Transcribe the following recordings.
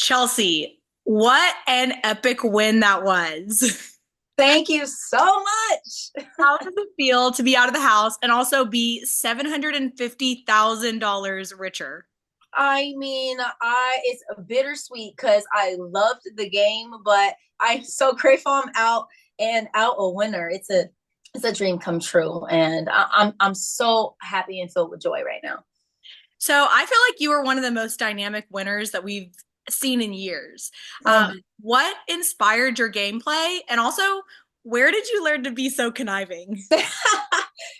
Chelsea, what an epic win that was. Thank you so much. How does it feel to be out of the house and also be $750,000 richer? I mean, I it's a bittersweet because I loved the game, but I'm so grateful I'm out a winner. It's a dream come true, and I'm so happy and filled with joy right now. So I feel like you were one of the most dynamic winners that we've seen in years. Oh. What inspired your gameplay? And also, where did you learn to be so conniving?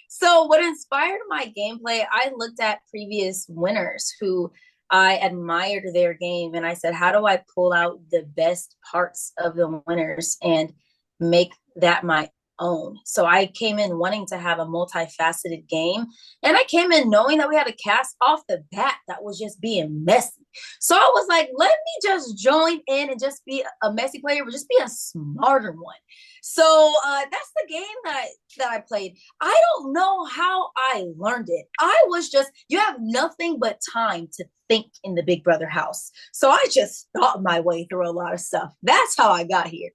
So what inspired my gameplay, I looked at previous winners who I admired their game and I said, how do I pull out the best parts of the winners and make that my own? So I came in wanting to have a multifaceted game. And I came in knowing that we had a cast off the bat that was just being messy. So I was like, let me just join in and just be a messy player, but just be a smarter one. So that's the game that I played. I don't know how I learned it. I was just, you have nothing but time to think in the Big Brother house. So I just thought my way through a lot of stuff. That's how I got here.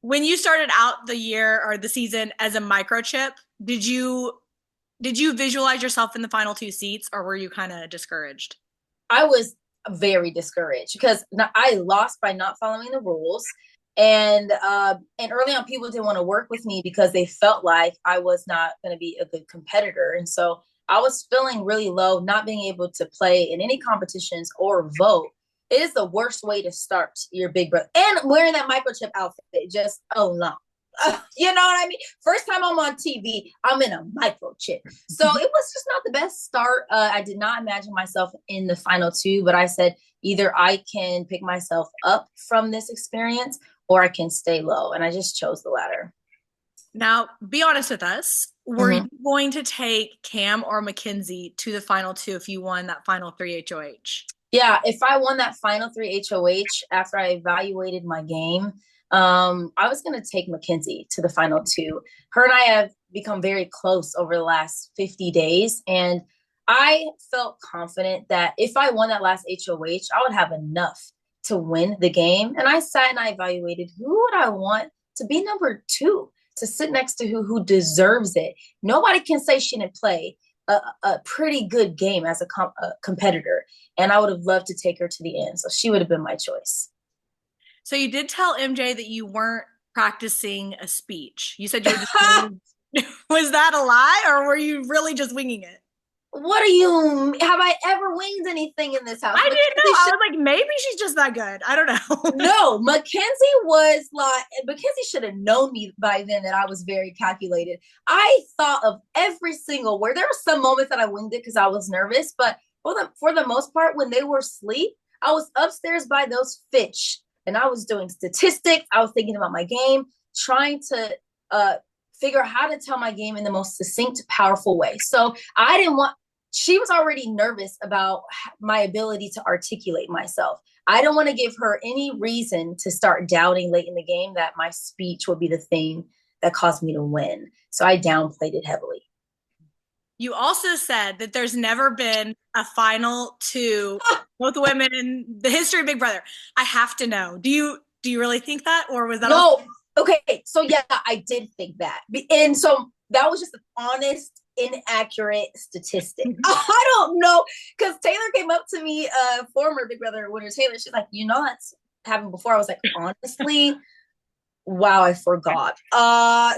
When you started out the year or the season as a microchip, did you did you visualize yourself in the final two seats or were you kind of discouraged? I was very discouraged because I lost by not following the rules. And early on, people didn't want to work with me because they felt like I was not going to be a good competitor. And so I was feeling really low, not being able to play in any competitions or vote. It is the worst way to start your Big Brother. And wearing that microchip outfit, just, oh no. You know what I mean? First time I'm on TV, I'm in a microchip. So it was just not the best start. I did not imagine myself in the final two, but I said either I can pick myself up from this experience or I can stay low. And I just chose the latter. Now, be honest with us. Were you Mm-hmm. going to take Cam or Mackenzie to the final two if you won that final three HOH? Yeah, if I won that final three HOH after I evaluated my game, I was going to take Mackenzie to the final two. Her and I have become very close over the last 50 days. And I felt confident that if I won that last HOH, I would have enough to win the game. And I sat and I evaluated who would I want to be number two, to sit next to who deserves it. Nobody can say she didn't play a pretty good game as a competitor. And I would have loved to take her to the end. So she would have been my choice. So you did tell MJ that you weren't practicing a speech. You said you were just really, was that a lie or were you really just winging it? What do you have I ever winged anything in this house? I didn't know. Mackenzie I should was like, maybe she's just that good. I don't know. no, Mackenzie should have known me by then that I was very calculated. I thought of every single word. There were some moments that I winged it because I was nervous, but for the most part, when they were asleep, I was upstairs by those fish and I was doing statistics. I was thinking about my game, trying to figure out how to tell my game in the most succinct, powerful way. So I didn't want she was already nervous about my ability to articulate myself. I don't want to give her any reason to start doubting late in the game that my speech will be the thing that caused me to win. So I downplayed it heavily. You also said that there's never been a final two, both women in the history of Big Brother. I have to know. Do you really think that, or was that also? No, okay. So yeah, I did think that. And so that was just an honest, inaccurate statistic. I don't know. Because Taylor came up to me, former Big Brother winner Taylor. She's like, that's happened before. I was like, honestly, wow, I forgot.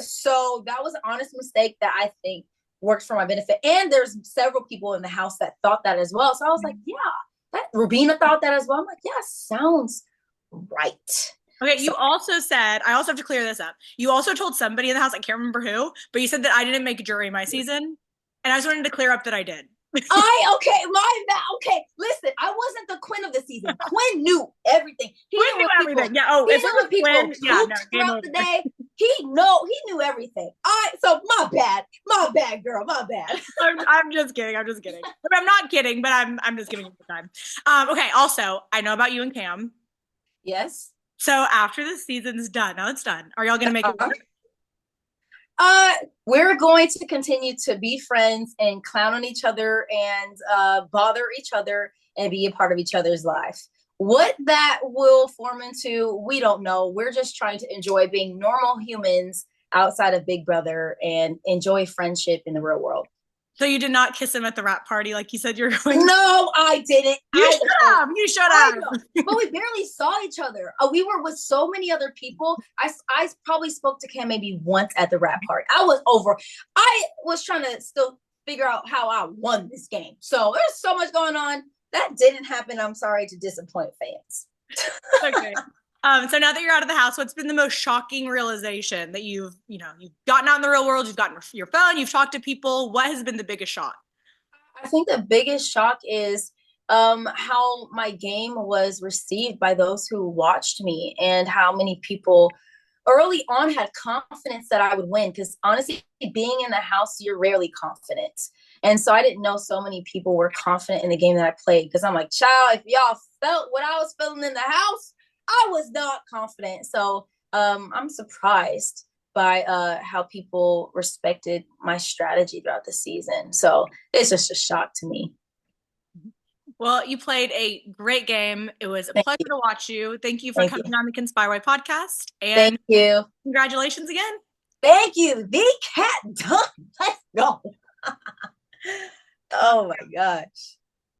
So that was an honest mistake that I think worked for my benefit. And there's several people in the house that thought that as well. So I was like, yeah, that Rubina thought that as well. I'm like, yeah, sounds right. Okay, So you also said, I also have to clear this up. You also told somebody in the house, I can't remember who, but you said that I didn't make jury my season. And I just wanted to clear up that I did. okay, my bad. Okay, listen, I wasn't the Quinn of the season. Quinn knew everything. He Quinn knew knew what people. everything. Yeah. Oh, He if it knew was what people Quinn, yeah, no, pooped game throughout over. the day. He knew everything. So my bad, girl, my bad. I'm just kidding. I'm just kidding. I'm not kidding, but I'm just giving you the time. Okay. Also, I know about you and Cam. Yes. So after the season's done, now it's done. Are y'all gonna make it Uh-huh. work? We're going to continue to be friends and clown on each other and bother each other and be a part of each other's life. What that will form into, we don't know. We're just trying to enjoy being normal humans outside of Big Brother and enjoy friendship in the real world. So you did not kiss him at the wrap party like you said you were going to? No, I didn't. You should have. You should I have. know, but we barely saw each other. We were with so many other people. I probably spoke to Cam maybe once at the rap party. I was over. I was trying to still figure out how I won this game. So there's so much going on. That didn't happen. I'm sorry to disappoint fans. Okay. So now that you're out of the house, what's been the most shocking realization that you've gotten out in the real world, you've gotten your phone, you've talked to people. What has been the biggest shock? I think the biggest shock is how my game was received by those who watched me and how many people early on had confidence that I would win. Because honestly, being in the house, you're rarely confident. And so I didn't know so many people were confident in the game that I played. Because I'm like, child, if y'all felt what I was feeling in the house, I was not confident. So I'm surprised by how people respected my strategy throughout the season. So it's just a shock to me. Well, you played a great game. It was a Thank pleasure you. to watch you. Thank you for Thank you. coming on the Conspire podcast. Thank And you. congratulations again. Thank you. The cat done. Let's go. Oh my gosh.